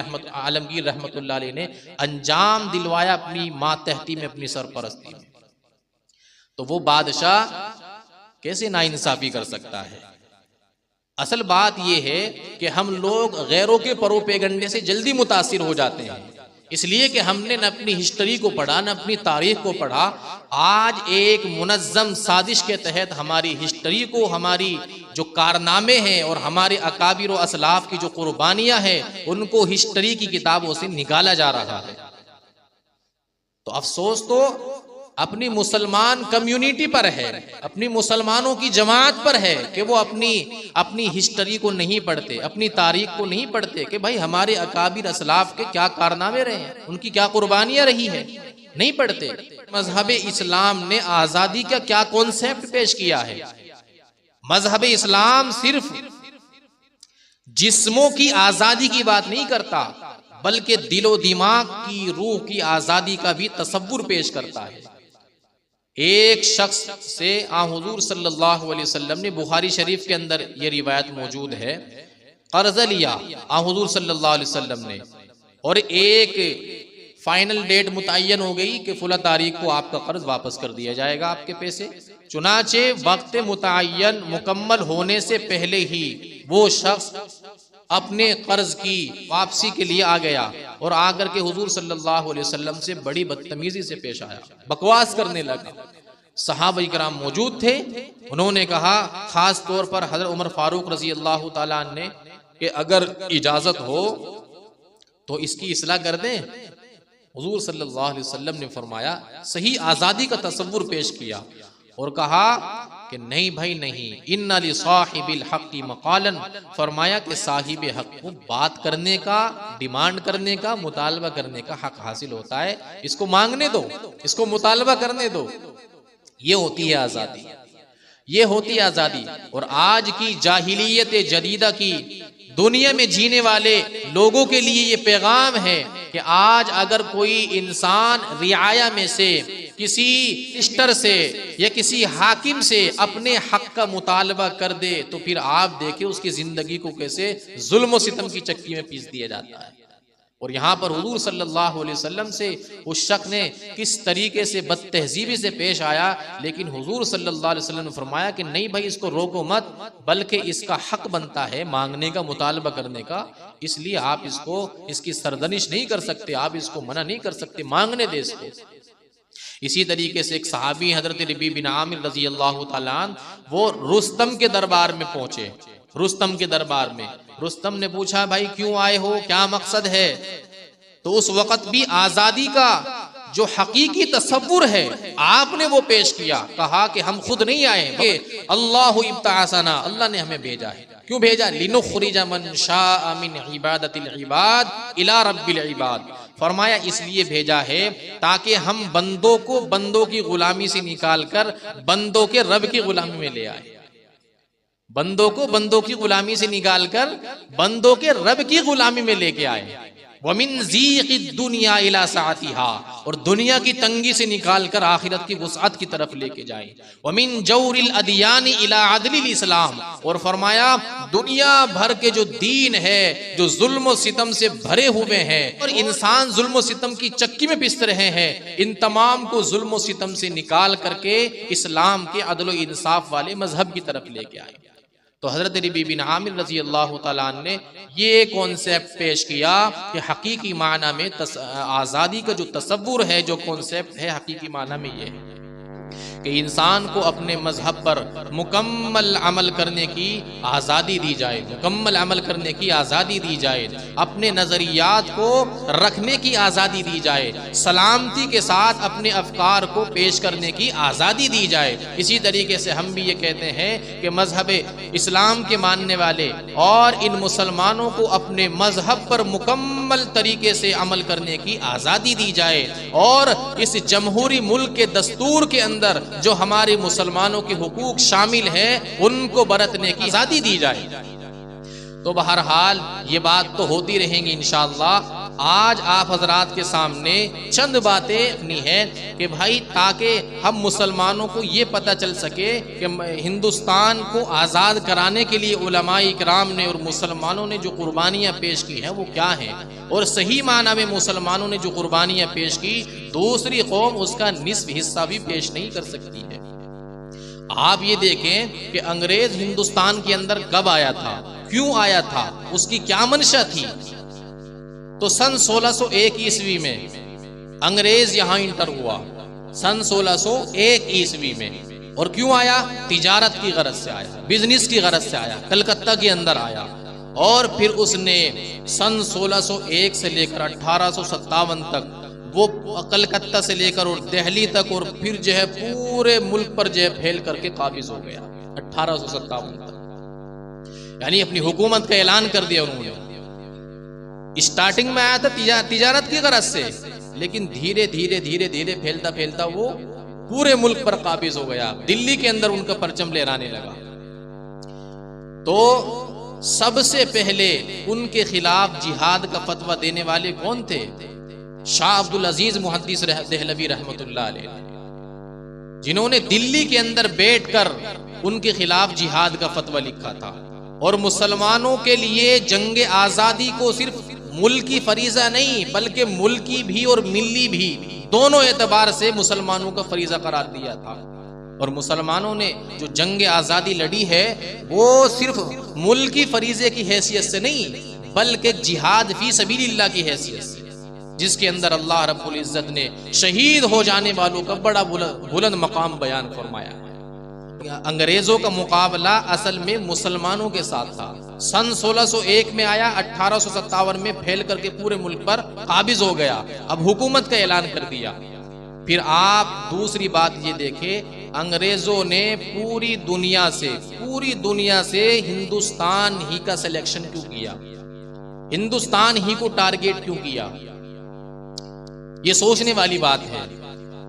रहमतुल्लाह अलैह ने अंजाम दिलवाया अपनी मातहती में, अपनी सरपरस्ती में। तो वो बादशाह कैसे नाइंसाफी कर सकता है? असल बात यह है कि हम लोग गैरों के प्रोपेगंडे से जल्दी मुतासिर हो जाते हैं, इसलिए कि हमने न अपनी हिस्ट्री को पढ़ा, न अपनी तारीख को पढ़ा। आज एक मुनज़्ज़म साजिश के तहत हमारी हिस्ट्री को, हमारी जो कारनामे हैं और हमारे अकाबिर व असलाफ की जो कुर्बानियां हैं, उनको हिस्ट्री की किताबों से निकाला जा रहा है। तो अफसोस तो अपनी मुसलमान कम्युनिटी पर है, अपनी मुसलमानों की जमात पर है कि वो अपनी हिस्ट्री को नहीं पढ़ते, अपनी तारीख को नहीं पढ़ते कि भाई हमारे अकाबिर असलाफ के क्या कारनामे रहे हैं, उनकी क्या कुर्बानियां रही है, नहीं पढ़ते। मजहब इस्लाम ने आज़ादी का क्या कॉन्सेप्ट पेश किया है? मजहब इस्लाम सिर्फ जिस्मों की आज़ादी की बात नहीं करता, बल्कि दिलो दिमाग की, रूह की आज़ादी का भी तसव्वुर पेश करता है। एक शख्स से हुजूर सल्लल्लाहु अलैहि वसल्लम ने, बुखारी शरीफ के अंदर ये रिवायत मौजूद है, कर्ज लिया हुजूर सल्लल्लाहु अलैहि वसल्लम ने, और एक फाइनल डेट मुतय्यन हो गई कि फुला तारीख को आपका कर्ज वापस कर दिया जाएगा, आपके पैसे। चुनाचे वक्त मुतय्यन मुकम्मल होने से पहले ही वो शख्स अपने कर्ज की वापसी के लिए आ गया और आकर के हुजूर सल्लल्लाहु अलैहि वसल्लम से बड़ी बदतमीजी से पेश आया, बकवास करने लगा। सहाबा इकराम मौजूद थे, उन्होंने कहा, खास तौर पर हजरत उमर फारूक रजी अल्लाह तआला अन्हु ने, कि अगर इजाजत हो तो इसकी इस्लाह कर दें। हुजूर सल्लल्लाहु अलैहि वसल्लम ने फरमाया, सही आज़ादी का तसव्वुर पेश किया और कहा कि नहीं भाई नहीं, इन्ना लि साहिबिल हक़्क़ि मक़ालन, फरमाया कि साहिब हक को बात करने का, डिमांड करने का, मुतालबा करने का हक हासिल होता है। इसको मांगने दो, इसको मुतालबा करने दो। ये होती है आज़ादी, ये होती है आज़ादी। और आज की जाहिलियत जदीदा की दुनिया में जीने वाले लोगों के लिए ये पैगाम है कि आज अगर कोई इंसान रियाया में से किसी मिनिस्टर से या किसी हाकिम से अपने हक का मुतालबा कर दे तो फिर आप देखें उसकी जिंदगी को कैसे जुल्म और सितम की चक्की में पीस दिया जाता है। और यहाँ पर हुजूर सल्लल्लाहु अलैहि वसल्लम से उस शख्स ने किस तरीके से बदतहजीबी से पेश आया, लेकिन हुजूर सल्लल्लाहु अलैहि वसल्लम ने फरमाया कि नहीं भाई, इसको रोको मत, बल्कि इसका हक बनता है मांगने का, मुतालबा करने का, इसलिए आप इसको, इसकी सरदनिश नहीं कर सकते, आप इसको मना नहीं कर सकते, मांगने दे इसको। इसी तरीके से एक सहाबी हजरत रबी बिन आमिर रजी अल्लाह तआला अन्हु, वो रुस्तम के दरबार में पहुंचे। रुस्तम के दरबार में रुस्तम ने पूछा, भाई क्यों आए हो, क्या मकसद है? तो उस वक्त भी आजादी का जो हकीकी तसव्वुर है आपने वो पेश किया। कहा कि हम खुद नहीं आए, कि अल्लाह इब्ताअसना, अल्लाह ने हमें भेजा है। क्यों भेजा? लिनुखरिजा मन शाअ मिन इबादतिल इबाद इला रब्बिल इबाद, फरमाया इसलिए भेजा है ताकि हम बंदों को बंदों की गुलामी से निकालकर बंदों के रब की गुलामी में ले आए, बंदों को बंदों की गुलामी से निकालकर बंदों के रब की गुलामी में लेके आए। वमिन ज़ीक़िद दुनिया इला साअतिहा, और दुनिया की तंगी से निकालकर आखिरत की वुसअत की तरफ लेके जाए। वमिन जौरिल अदियान इला अदलिल इस्लाम, और फरमाया दुनिया भर के जो दीन है जो जुल्म और सितम से भरे हुए हैं और इंसान जुल्म और सितम की चक्की में पिस रहे हैं, इन तमाम को जुल्म और सितम से निकाल करके इस्लाम के अदल व इंसाफ वाले मजहब की तरफ लेके आए। तो हजरत रबी बिन आमिर रजी अल्लाह तआला अन्हु ने ये कॉन्सेप्ट पेश किया कि हकीकी माना में आज़ादी का जो तसव्वुर है, जो कॉन्सेप्ट है, हकीकी माना में ये है कि इंसान को अपने मजहब पर मुकम्मल अमल करने की आज़ादी दी जाए, मुकम्मल अमल करने की आज़ादी दी जाए, अपने नज़रियात को रखने की आज़ादी दी जाए, सलामती के साथ अपने अफकार को पेश करने की आज़ादी दी जाए। इसी तरीके से हम भी ये कहते हैं कि मजहब इस्लाम के मानने वाले और इन मुसलमानों को अपने मजहब पर मुकम्मल तरीके से अमल करने की आज़ादी दी जाए और इस जमहूरी मुल्क के दस्तूर के अंदर जो हमारे मुसलमानों के हुकूक शामिल हैं उनको बरतने की आज़ादी दी जाए। तो बहरहाल ये बात तो होती रहेंगी इंशाअल्लाह। आज आप हजरात के सामने चंद बातें अपनी हैं कि भाई ताकि हम मुसलमानों को ये पता चल सके कि हिंदुस्तान को आज़ाद कराने के लिए उलमाए इकराम ने और मुसलमानों ने जो कुर्बानियाँ पेश की हैं वो क्या हैं, और सही माना में मुसलमानों ने जो कुर्बानियाँ पेश की दूसरी कौम उसका निस्फ हिस्सा भी पेश नहीं कर सकती है। आप ये देखें कि अंग्रेज हिंदुस्तान के अंदर कब आया था, क्यों आया था, उसकी क्या मंशा थी। तो सन 1601 ईस्वी में अंग्रेज यहां इंटर हुआ, सन 1601 ईस्वी में। और क्यों आया? तिजारत की गरज से आया, बिजनेस की गरज से आया, कलकत्ता के अंदर आया। और फिर उसने सन 1601 से लेकर 1857 तक वो कलकत्ता से लेकर और दिल्ली तक और फिर जो है पूरे मुल्क पर जो है फैल करके काबिज हो गया 1857 तक। यानी अपनी हुकूमत का ऐलान कर दिया उन्होंने। स्टार्टिंग में आया था तिजारत की गरज से, लेकिन धीरे धीरे धीरे धीरे फैलता फैलता वो पूरे मुल्क पर काबिज हो गया। दिल्ली के अंदर उनका परचम लहराने लगा। तो सबसे पहले उनके खिलाफ जिहाद का फतवा देने वाले कौन थे? शाह अब्दुल अजीज मुहद्दिस देहलवी रहमतुल्लाह अलैह, जिन्होंने दिल्ली के अंदर बैठकर उनके खिलाफ जिहाद का फतवा लिखा था। और मुसलमानों के लिए जंग आज़ादी को सिर्फ मुल्की फरीजा नहीं बल्कि मुल्की भी और मिल्ली भी दोनों एतबार से मुसलमानों का फरीजा करार दिया था। और मुसलमानों ने जो जंग आज़ादी लड़ी है वो सिर्फ मुल्की फरीजे की हैसियत से नहीं बल्कि जिहाद फी सबीलिल्लाह की हैसियत से, जिसके अंदर अल्लाह रब्बुल इज्जत ने शहीद हो जाने वालों का बड़ा बुलंद मकाम बयान फरमाया। अंग्रेजों का मुकाबला असल में मुसलमानों के साथ था। सन 1601 में आया, 1857 में फैल करके पूरे मुल्क पर काबिज हो गया। अब हुकूमत का ऐलान कर दिया। फिर आप दूसरी बात ये देखें, अंग्रेजों ने पूरी दुनिया से हिंदुस्तान ही का सिलेक्शन क्यों किया, हिंदुस्तान ही को टारगेट क्यों किया? ये सोचने वाली बात है।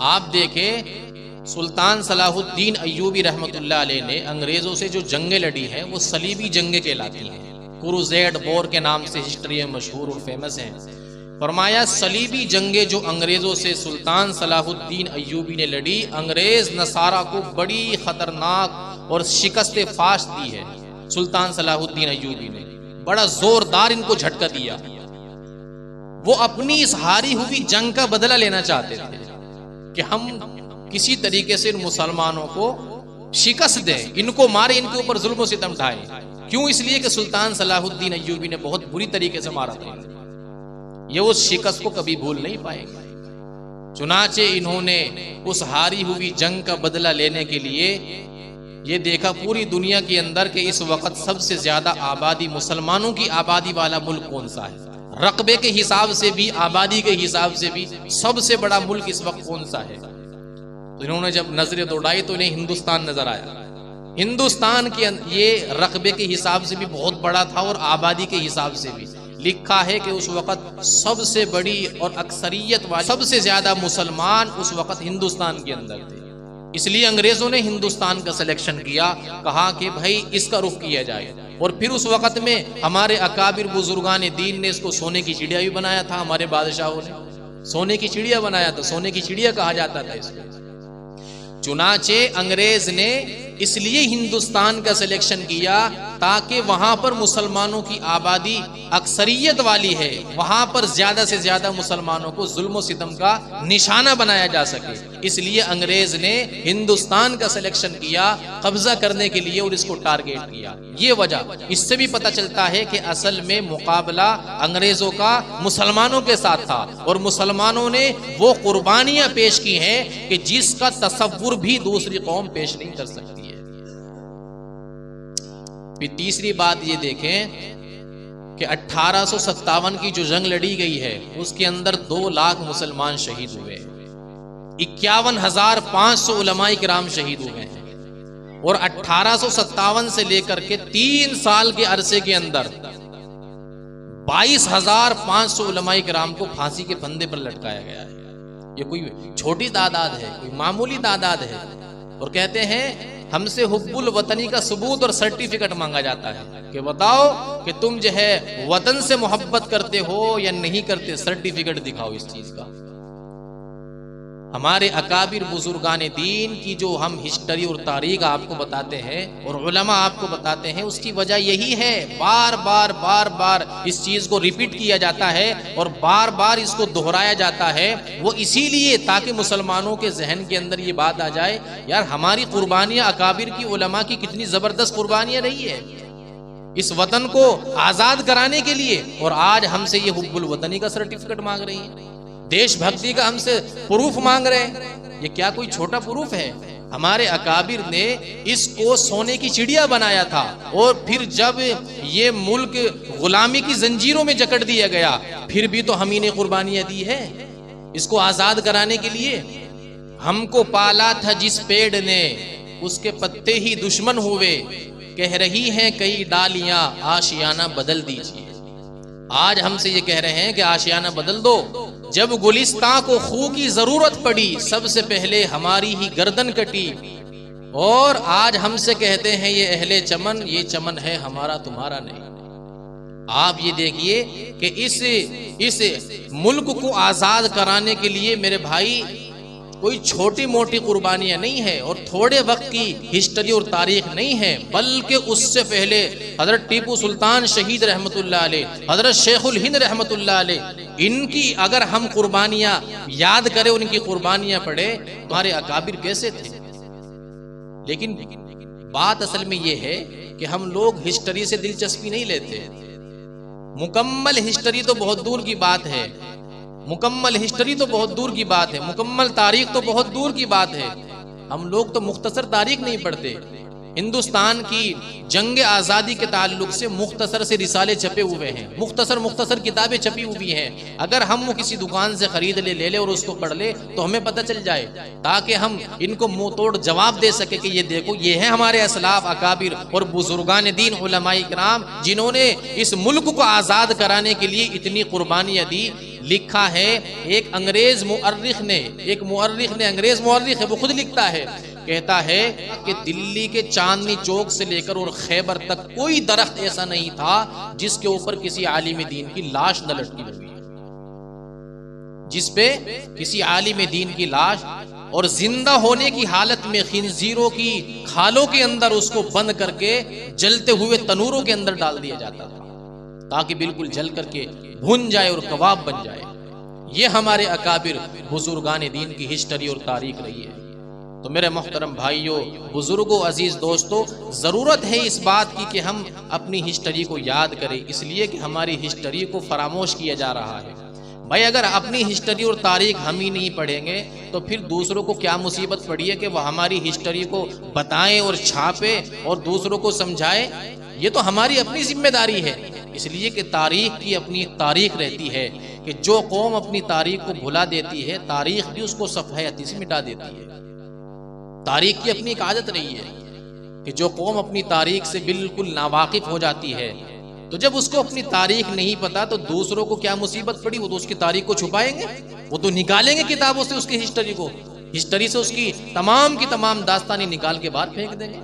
आप देखें सुल्तान सलाहुद्दीन अय्यूबी रहमतुल्लाह अलैह ने अंग्रेजों से जो जंगें लड़ी हैं वो सलीबी जंगें कहलाती हैं। क्रूसेड वॉर के नाम से हिस्ट्री में मशहूर और फेमस हैं। फरमाया सलीबी जंगें जो अंग्रेजों से सुल्तान सलाहुद्दीन अय्यूबी ने लड़ी, अंग्रेज नसारा को बड़ी खतरनाक और शिकस्त फाश दी है। सुल्तान सलाहुद्दीन अय्यूबी ने बड़ा जोरदार इनको झटका दिया। वो अपनी इस हारी हुई जंग का बदला लेना चाहते थे कि हम किसी तरीके से इन मुसलमानों को शिकस्त दें, इनको मारे, इनके ऊपर जुल्म और सितम ढाएं। क्यों? इसलिए कि सुल्तान सलाहुद्दीन अय्यूबी ने बहुत बुरी तरीके से मारा था। ये उस शिकस्त को कभी भूल नहीं पाएंगे। चुनाचे इन्होंने उस हारी हुई जंग का बदला लेने के लिए ये देखा पूरी दुनिया के अंदर के इस वक्त सबसे ज्यादा आबादी, मुसलमानों की आबादी वाला मुल्क कौन सा है। रकबे के हिसाब से भी, आबादी के हिसाब से भी सबसे बड़ा मुल्क इस वक्त कौन सा है। तो इन्होंने जब नजरें दौड़ाई तो इन्हें हिंदुस्तान नजर आया। हिंदुस्तान के ये रकबे के हिसाब से भी बहुत बड़ा था और आबादी के हिसाब से भी। लिखा है कि उस वक्त सबसे बड़ी और अक्सरियत वाले, सबसे ज्यादा मुसलमान उस वक्त हिंदुस्तान के अंदर थे। इसलिए अंग्रेजों ने हिंदुस्तान का सिलेक्शन किया, कहा कि भाई इसका रुख किया जाए। और फिर उस वक्त में हमारे अकाबिर बुजुर्गान दीन ने इसको सोने की चिड़िया भी बनाया था। हमारे बादशाहों ने सोने की चिड़िया बनाया था, सोने की चिड़िया कहा जाता था इसको। चुनाचे अंग्रेज ने इसलिए हिंदुस्तान का सिलेक्शन किया ताकि वहां पर मुसलमानों की आबादी अक्सरियत वाली है, वहां पर ज्यादा से ज्यादा मुसलमानों को जुल्म सितम का निशाना बनाया जा सके। इसलिए अंग्रेज ने हिंदुस्तान का सिलेक्शन किया कब्जा करने के लिए और इसको टारगेट किया। ये वजह, इससे भी पता चलता है कि असल में मुकाबला अंग्रेजों का मुसलमानों के साथ था और मुसलमानों ने वो कुर्बानियां पेश की हैं कि जिसका तसव्वुर भी दूसरी कौम पेश नहीं कर सकती है। फिर तीसरी बात ये देखें कि 1857 की जो जंग लड़ी गई है उसके अंदर 2 लाख मुसलमान शहीद हुए, 51,500 उलमाए किराम शहीद हुए हैं और 1857 से लेकर के 3 साल के अरसे के अंदर 22,500 उलमाए किराम को फांसी के फंदे पर लटकाया गया है। ये कोई छोटी तादाद है, कोई मामूली तादाद है। और कहते हैं हमसे हुब्बुल वतनी का सबूत और सर्टिफिकेट मांगा जाता है कि बताओ कि तुम जो है वतन से मोहब्बत करते हो या नहीं करते, सर्टिफिकेट दिखाओ इस चीज का। हमारे अकाबिर बुजुर्गाने दीन की जो हम हिस्ट्री और तारीख आपको बताते हैं और उलमा आपको बताते हैं, उसकी वजह यही है, बार बार इस चीज को रिपीट किया जाता है और बार बार इसको दोहराया जाता है। वो इसीलिए ताकि मुसलमानों के जहन के अंदर ये बात आ जाए, यार हमारी कुर्बानियां अकाबिर की उलमा की कितनी जबरदस्त कुर्बानियां रही है इस वतन को आजाद कराने के लिए, और आज हमसे ये हुब्बुल वतनी का सर्टिफिकेट मांग रही है, देशभक्ति का हमसे प्रूफ मांग रहे हैं। ये क्या कोई छोटा प्रूफ है? हमारे अकाबिर ने इसको सोने की चिड़िया बनाया था और फिर जब ये मुल्क गुलामी की जंजीरों में जकड़ दिया गया, फिर भी तो हम ही ने कुर्बानियां दी है इसको आजाद कराने के लिए। हमको पाला था जिस पेड़ ने, उसके पत्ते ही दुश्मन हुए, कह रही हैं कई डालियां आशियाना बदल दीजिए। आज हमसे ये कह रहे हैं कि आशियाना बदल दो। जब गुलिस्तां को खू की जरूरत पड़ी, सबसे पहले हमारी ही गर्दन कटी, और आज हमसे कहते हैं ये अहले चमन, ये चमन है हमारा तुम्हारा नहीं। आप ये देखिए कि इस मुल्क को आजाद कराने के लिए मेरे भाई कोई छोटी मोटी कुर्बानियां नहीं है और थोड़े वक्त की हिस्ट्री और तारीख नहीं है, बल्कि उससे पहले हजरत टीपू सुल्तान शहीद रहमतुल्लाह अलैह, हजरत शेखुल हिंद रहमतुल्लाह अलैह, इनकी अगर हम कुर्बानियां याद करें, उनकी कुर्बानियां पढ़े, तुम्हारे अकाबिर कैसे थे। लेकिन बात असल में यह है कि हम लोग हिस्ट्री से दिलचस्पी नहीं लेते। मुकम्मल हिस्ट्री तो बहुत दूर की बात है, मुकम्मल हिस्ट्री तो बहुत दूर की बात है, मुकम्मल तारीख तो बहुत दूर की बात है। हम लोग तो मुख्तसर तारीख नहीं पढ़ते। हिंदुस्तान की जंग आज़ादी के ताल्लुक से मुख्तसर से रिसाले छपे हुए हैं, मुख्तसर किताबें छपी हुई हैं। अगर हम वो किसी दुकान से खरीद ले ले और उसको पढ़ ले तो हमें पता चल जाए, ताकि हम इनको मुंह तोड़ जवाब दे सके कि ये देखो, ये है हमारे असलाफ अकाबिर और बुजुर्गान दीन उलमाए किराम, जिन्होंने इस मुल्क को आज़ाद कराने के लिए इतनी कुर्बानियां दी। लिखा है एक अंग्रेज मुअर्रिख ने, अंग्रेज मुअर्रिख है, वो खुद लिखता है, कहता है कि दिल्ली के चांदनी चौक से लेकर और खैबर तक कोई दरख्त ऐसा नहीं था जिसके ऊपर किसी आलिम दीन की लाश न लटकी हुई है, जिस पे किसी आलिम दीन की लाश और जिंदा होने की हालत में खिंजीरों की खालों के अंदर उसको बंद करके जलते हुए तनूरों के अंदर डाल दिया जाता था, ताकि बिल्कुल जल करके भुन जाए और कबाब बन जाए। ये हमारे अकाबिर बुजुर्गान दीन की हिस्ट्री और तारीख रही है। तो मेरे मोहतरम भाइयों, बुजुर्गों, अजीज दोस्तों, ज़रूरत है इस बात की कि हम अपनी हिस्ट्री को याद करें, इसलिए कि हमारी हिस्ट्री को फरामोश किया जा रहा है। भाई अगर अपनी हिस्ट्री और तारीख हम ही नहीं पढ़ेंगे तो फिर दूसरों को क्या मुसीबत पड़ी है कि वह हमारी हिस्ट्री को बताएं और छापे और दूसरों को समझाए। ये तो हमारी अपनी जिम्मेदारी है, इसलिए कि तारीख की अपनी एक तारीख रहती है कि जो कौम अपनी तारीख को भुला देती है, तारीख भी उसको सफायती से मिटा देती है। तारीख की अपनी एक आदत रही है कि जो कौम अपनी तारीख से बिल्कुल नावाकिफ हो जाती है, तो जब उसको अपनी तारीख नहीं पता तो दूसरों को क्या मुसीबत पड़ी, वो तो उसकी तारीख को छुपाएंगे, वो तो निकालेंगे किताबों से उसकी हिस्ट्री को, हिस्ट्री से उसकी तमाम की तमाम दास्तानी निकाल के बाहर फेंक देंगे।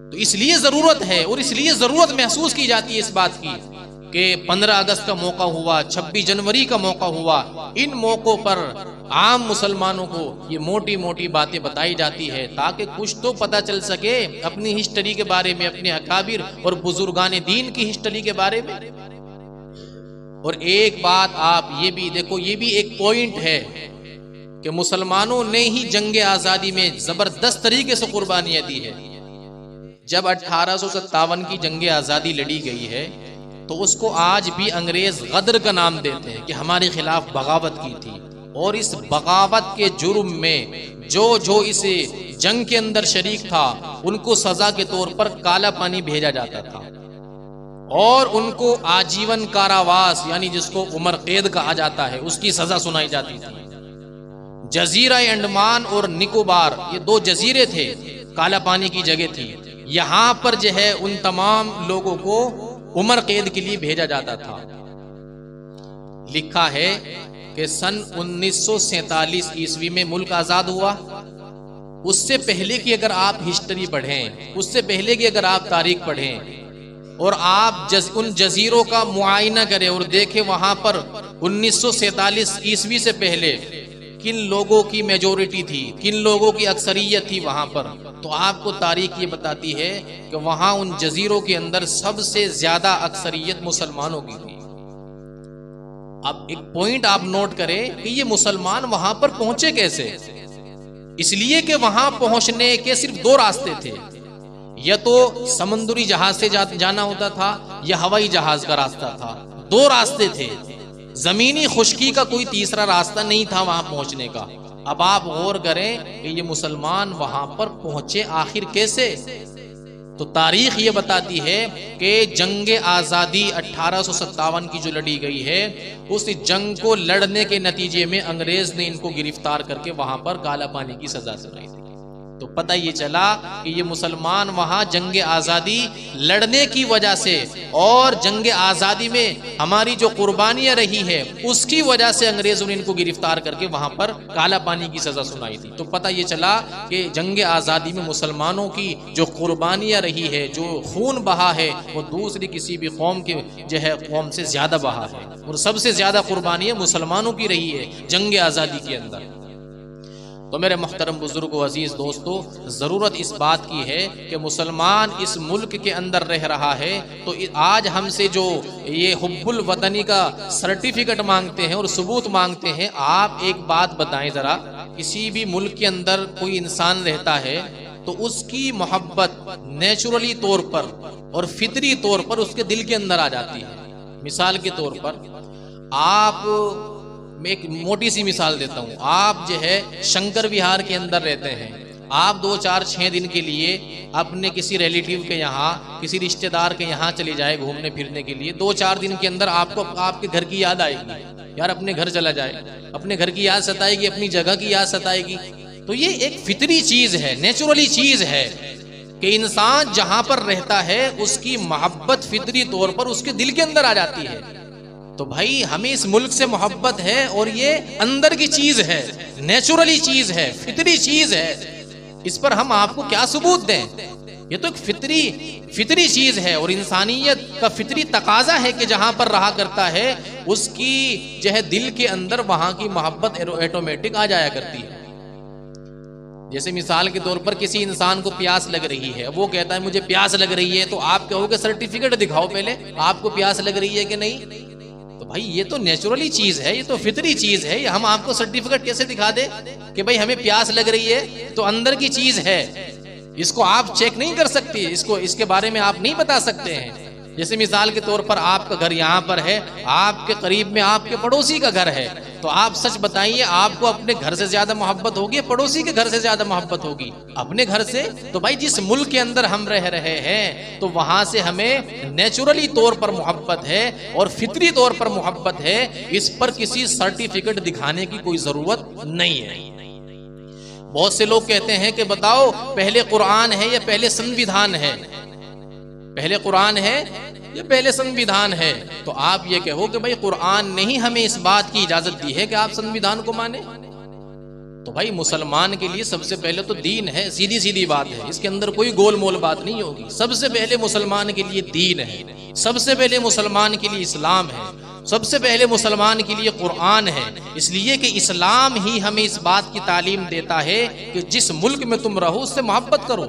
तो इसलिए जरूरत है और इसलिए जरूरत महसूस की जाती है इस बात की कि 15 अगस्त का मौका हुआ, 26 जनवरी का मौका हुआ, इन मौक़ों पर आम मुसलमानों को ये मोटी मोटी बातें बताई जाती है ताकि कुछ तो पता चल सके अपनी हिस्ट्री के बारे में, अपने अकाबिर और बुजुर्गान दीन की हिस्ट्री के बारे में। और एक बात आप ये भी देखो, ये भी एक पॉइंट है कि मुसलमानों ने ही जंग आज़ादी में ज़बरदस्त तरीके से कुर्बानियां दी है। जब 1857 की जंग आज़ादी लड़ी गई है तो उसको आज भी अंग्रेज गदर का नाम देते हैं कि हमारे खिलाफ बगावत की थी। और इस बगावत के जुर्म में जो इस जंग के अंदर शरीक था उनको सजा के तौर पर काला पानी भेजा जाता था और उनको आजीवन कारावास यानी जिसको उम्र कैद कहा जाता है उसकी सजा सुनाई जाती थी। जजीरा अंडमान और निकोबार ये 2 जजीरे थे, काला पानी की जगह थी, यहाँ पर जो है उन तमाम लोगों को उम्र कैद के लिए भेजा जाता था। लिखा है कि सन 1947 ईस्वी में मुल्क आजाद हुआ। उससे पहले की अगर आप हिस्ट्री पढ़ें, उससे पहले की अगर आप तारीख पढ़ें और आप उन जजीरों का मुआयना करें और देखें वहां पर 1947 ईस्वी से पहले किन लोगों की मेजोरिटी थी, किन लोगों की अक्सरियत थी वहां पर, तो आपको तारीख ये बताती है कि वहां उन जजीरों के अंदर सबसे ज्यादा अक्सरियत मुसलमानों की थी। अब एक पॉइंट आप नोट करें कि ये मुसलमान वहां पर पहुंचे कैसे। इसलिए कि वहां पहुंचने के सिर्फ 2 रास्ते थे, या तो समुद्री जहाज से जाना होता था या हवाई जहाज का रास्ता था। 2 रास्ते थे, जमीनी खुश्की का कोई तीसरा रास्ता नहीं था वहां पहुंचने का। अब आप गौर करें कि ये मुसलमान वहां पर पहुंचे आखिर कैसे। तो तारीख ये बताती है कि जंग आज़ादी 1857 की जो लड़ी गई है, उस जंग को लड़ने के नतीजे में अंग्रेज ने इनको गिरफ्तार करके वहां पर काला पानी की सजा सुनाई थी। तो पता ये चला कि ये मुसलमान वहां जंग आज़ादी लड़ने की वजह से और जंग आज़ादी में हमारी जो कुर्बानियां रही है उसकी वजह से अंग्रेजों ने इनको गिरफ्तार करके वहां पर काला पानी की सजा सुनाई थी। तो पता ये चला कि जंग आज़ादी में मुसलमानों की जो कुर्बानियां रही है, जो खून बहा है, वो दूसरी किसी भी कौम के जो है कौम से ज्यादा बहा है। और सबसे ज्यादा कुर्बानियां मुसलमानों की रही है जंग आज़ादी के अंदर। तो मेरे मोहतरम बुजुर्गो, अजीज दोस्तों, ज़रूरत इस बात की है कि मुसलमान इस मुल्क के अंदर रह रहा है तो आज हमसे जो ये हुब्बुल वतनी का सर्टिफिकेट मांगते हैं और सबूत मांगते हैं, आप एक बात बताएं ज़रा, किसी भी मुल्क के अंदर कोई इंसान रहता है तो उसकी मोहब्बत नेचुरली तौर पर और फितरी तौर पर उसके दिल के अंदर आ जाती है। मिसाल के तौर पर आप, मैं एक मोटी सी मिसाल देता हूँ, आप जो है शंकर विहार के अंदर रहते हैं, आप 2, 4, 6 दिन के लिए अपने किसी रिलेटिव के यहाँ, किसी रिश्तेदार के यहाँ चले जाए घूमने फिरने के लिए। 2-4 दिन के अंदर आपको आपके घर की याद आएगी, यार अपने घर चला जाए, अपने घर की याद सताएगी, अपनी जगह की याद सताएगी। तो ये एक फितरी चीज है, नेचुरली चीज है कि इंसान जहां पर रहता है उसकी मोहब्बत फितरी तौर पर उसके दिल के अंदर आ जाती है। तो भाई हमें इस मुल्क से मोहब्बत है और ये अंदर की चीज है, नेचुरली चीज है, फितरी चीज है। इस पर हम आपको क्या सबूत दें? ये तो एक फितरी चीज है और इंसानियत का फितरी तकाजा है कि जहां पर रहा करता है उसकी जो है दिल के अंदर वहां की मोहब्बत ऑटोमेटिक आ जाया करती है। जैसे मिसाल के तौर पर किसी इंसान को प्यास लग रही है, वो कहता है मुझे प्यास लग रही है, तो आप कहोगे सर्टिफिकेट दिखाओ पहले, आपको प्यास लग रही है कि नहीं। तो भाई ये तो नेचुरली चीज है, ये तो फितरी चीज है, हम आपको सर्टिफिकेट कैसे दिखा दे कि भाई हमें प्यास लग रही है? तो अंदर की चीज है, इसको आप चेक नहीं कर सकते, इसके बारे में आप नहीं बता सकते हैं। जैसे मिसाल के तौर पर आपका घर यहाँ पर है, आपके करीब में आपके पड़ोसी का घर है, तो आप सच बताइए आपको अपने घर से ज्यादा मोहब्बत होगी, पड़ोसी के घर से ज्यादा मोहब्बत होगी? अपने घर से। तो भाई जिस मुल्क के अंदर हम रह रहे हैं तो वहां से हमें नेचुरली तौर पर मोहब्बत है और फितरी तौर पर मोहब्बत है, इस पर किसी सर्टिफिकेट दिखाने की कोई जरूरत नहीं है। बहुत से लोग कहते हैं कि बताओ पहले कुरान है या पहले संविधान है? पहले कुरान है या पहले संविधान है? तो आप ये कहो कि भाई कुरान ने ही हमें इस बात की इजाजत दी है कि आप संविधान को माने। तो भाई मुसलमान के लिए सबसे पहले तो दीन है, सीधी सीधी बात है, इसके अंदर कोई गोल मोल बात नहीं होगी। सबसे पहले मुसलमान के लिए दीन है, सबसे पहले मुसलमान के लिए इस्लाम है, सबसे पहले मुसलमान के लिए कुरान है। इसलिए कि इस्लाम ही हमें इस बात की तालीम देता है कि जिस मुल्क में तुम रहो उससे मोहब्बत करो,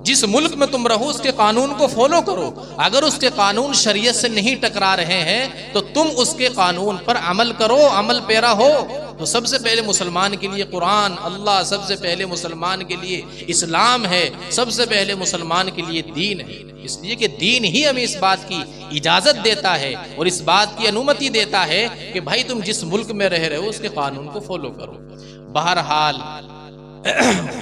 जिस मुल्क में तुम रहो उसके कानून को फॉलो करो। अगर उसके कानून शरीयत से नहीं टकरा रहे हैं तो तुम उसके कानून पर अमल करो, अमल पेरा हो। तो सबसे पहले मुसलमान के लिए कुरान, अल्लाह, सबसे पहले मुसलमान के लिए इस्लाम है, सबसे पहले मुसलमान के लिए दीन है। इसलिए कि दीन ही हमें इस बात की इजाजत देता है और इस बात की अनुमति देता है कि भाई तुम जिस मुल्क में रह रहे हो उसके कानून को फॉलो करो। बहरहाल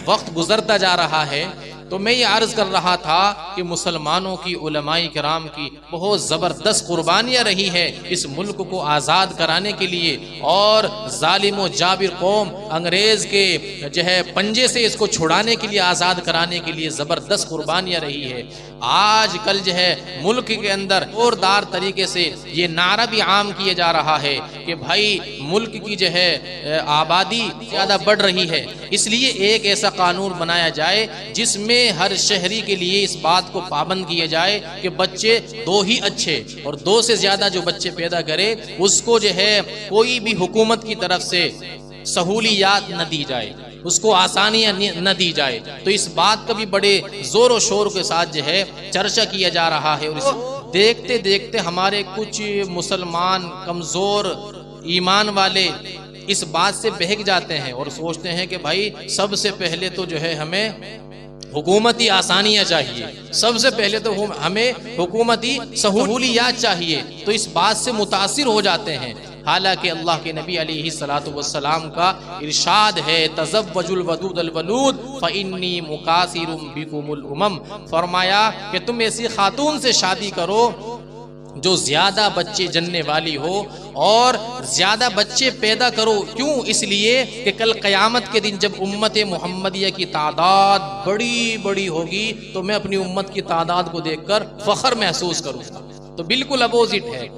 वक्त गुजरता जा रहा है तो मैं ये अर्ज कर रहा था कि मुसलमानों की उलमाए किराम की बहुत ज़बरदस्त कुर्बानियाँ रही है इस मुल्क को आज़ाद कराने के लिए और जालिम व जाबिर कौम अंग्रेज़ के जो है पंजे से इसको छुड़ाने के लिए, आज़ाद कराने के लिए ज़बरदस्त कुर्बानियाँ रही है। आज कल जो है मुल्क के अंदर जोरदार तरीके से ये नारा भी आम किया जा रहा है कि भाई मुल्क की जो है आबादी ज़्यादा बढ़ रही है, इसलिए एक ऐसा कानून बनाया जाए जिसमें हर शहरी के लिए इस बात को पाबंद किया जाए कि बच्चे दो ही अच्छे और दो से ज्यादा जो बच्चे पैदा करे उसको जो है कोई भी हुकूमत की तरफ से सहूलियात न दी जाए, उसको आसानियां न दी जाए। तो इस बात का भी बड़े जोर शोर के साथ जो है चर्चा किया जा रहा है और देखते देखते हमारे कुछ मुसलमान कमजोर ईमान वाले इस बात से बहक जाते हैं और सोचते हैं कि भाई सबसे पहले तो जो है हमें हुकूमती आसानियाँ चाहिए, सबसे पहले तो हमें हुकूमती सहूलियात चाहिए। तो इस बात से मुतासिर हो जाते हैं। हालांकि अल्लाह के नबी अलैहिस्सलातु वस्सलाम का इरशाद है तज़व्वजुल वदूदल वलूद फ़इन्नी मुकासिरुम बिकुमुल उमम, फरमाया कि तुम ऐसी खातून से शादी करो जो ज्यादा बच्चे जनने वाली हो और ज्यादा बच्चे पैदा करो। क्यों? इसलिए कि कल क़यामत के दिन जब उम्मत मुहम्मदिया की तादाद बड़ी बड़ी होगी तो मैं अपनी उम्मत की तादाद को देखकर फख्र महसूस करूंगा। तो बिल्कुल अपोजिट है।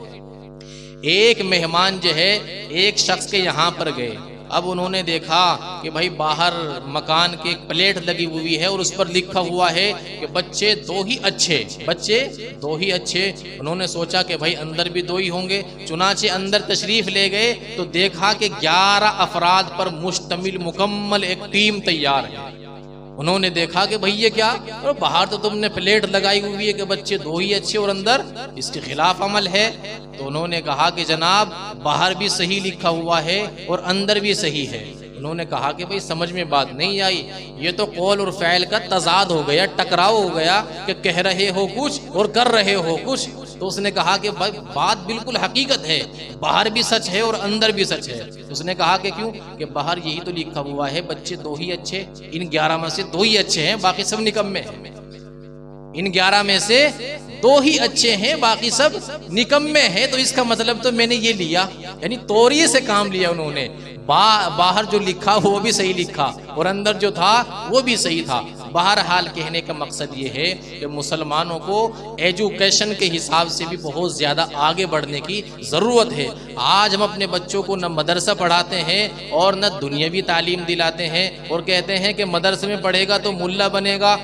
एक मेहमान जो है एक शख्स के यहाँ पर गए, अब उन्होंने देखा कि भाई बाहर मकान के एक प्लेट लगी हुई है और उस पर लिखा हुआ है कि बच्चे दो ही अच्छे, बच्चे दो ही अच्छे। उन्होंने सोचा कि भाई अंदर भी दो ही होंगे, चुनाचे अंदर तशरीफ ले गए तो देखा कि 11 अफराद पर मुश्तमिल मुकम्मल एक टीम तैयार है। उन्होंने देखा कि भाई ये क्या, और बाहर तो तुमने प्लेट लगाई हुई है कि बच्चे दो ही अच्छे और अंदर इसके खिलाफ अमल है। तो उन्होंने कहा कि जनाब बाहर भी सही लिखा हुआ है और अंदर भी सही है। उन्होंने कहा कि भाई समझ में बात नहीं आई, ये तो कौल और फ़ैल का तजाद हो गया, टकराव हो गया कि कह रहे हो कुछ और कर रहे हो कुछ। तो उसने कहा कि भाई बात बिल्कुल हकीकत है, बाहर भी सच है और अंदर भी सच है। उसने कहा कि क्यों? कि बाहर यही तो लिखा हुआ है बच्चे दो ही अच्छे, इन 11 में से दो ही अच्छे हैं, बाकी सब निकम्मे हैं। इन 11 में से दो ही अच्छे हैं, बाकी सब निकम्मे हैं। तो इसका मतलब तो मैंने ये लिया, यानी तौरिये से काम लिया उन्होंने। बाहर जो लिखा वो भी सही लिखा और अंदर जो था वो भी सही था। बहरहाल कहने का मकसद ये है कि मुसलमानों को एजुकेशन के हिसाब से भी बहुत ज़्यादा आगे बढ़ने की ज़रूरत है। आज हम अपने बच्चों को न मदरसा पढ़ाते हैं और न दुनियावी तालीम दिलाते हैं और कहते हैं कि मदरसे में पढ़ेगा तो मुल्ला बनेगा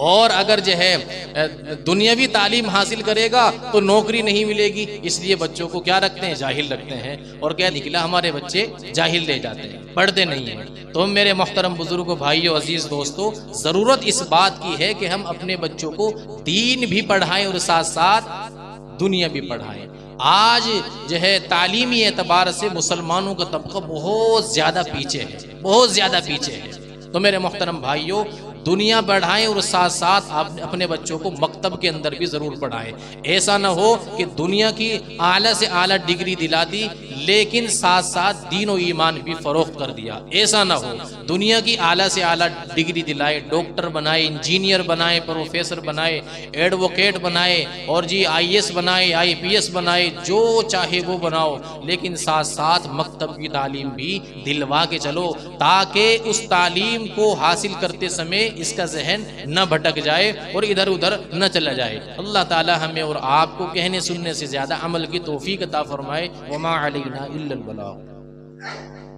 और अगर जो है दुनियावी तालीम हासिल करेगा तो नौकरी नहीं मिलेगी। इसलिए बच्चों को क्या रखते हैं? जाहिल रखते हैं। और क्या निकला? हमारे बच्चे जाहिल रह जाते हैं, पढ़ते नहीं हैं। तो मेरे मोहतरम बुजुर्गों, भाइयों, अजीज़ दोस्तों, ज़रूरत इस बात की है कि हम अपने बच्चों को दीन भी पढ़ाएं और साथ साथ दुनिया भी पढ़ाएं। आज जो है तालीमी एतबार से मुसलमानों का तबका बहुत ज़्यादा पीछे है, बहुत ज़्यादा पीछे है। तो मेरे मोहतरम भाइयों, दुनिया बढ़ाएं और साथ साथ आप अपने बच्चों को मकतब के अंदर भी ज़रूर पढ़ाएं। ऐसा ना हो कि दुनिया की आला से आला डिग्री दिला दी लेकिन साथ साथ दीन और ईमान भी फ़रोख्त कर दिया। ऐसा ना हो, दुनिया की आला से आला डिग्री दिलाए, डॉक्टर बनाए, इंजीनियर बनाए, प्रोफेसर बनाए, एडवोकेट बनाए और जी IAS बनाए, IPS बनाए, जो चाहे वो बनाओ, लेकिन साथ साथ मकतब की तालीम भी दिलवा के चलो ताकि उस तालीम को हासिल करते समय इसका जहन न भटक जाए और इधर उधर न चला जाए। अल्लाह ताला हमें और आपको कहने सुनने से ज़्यादा अमल की तौफीक अता फरमाए। वमा अलैना इल्लल बलाग।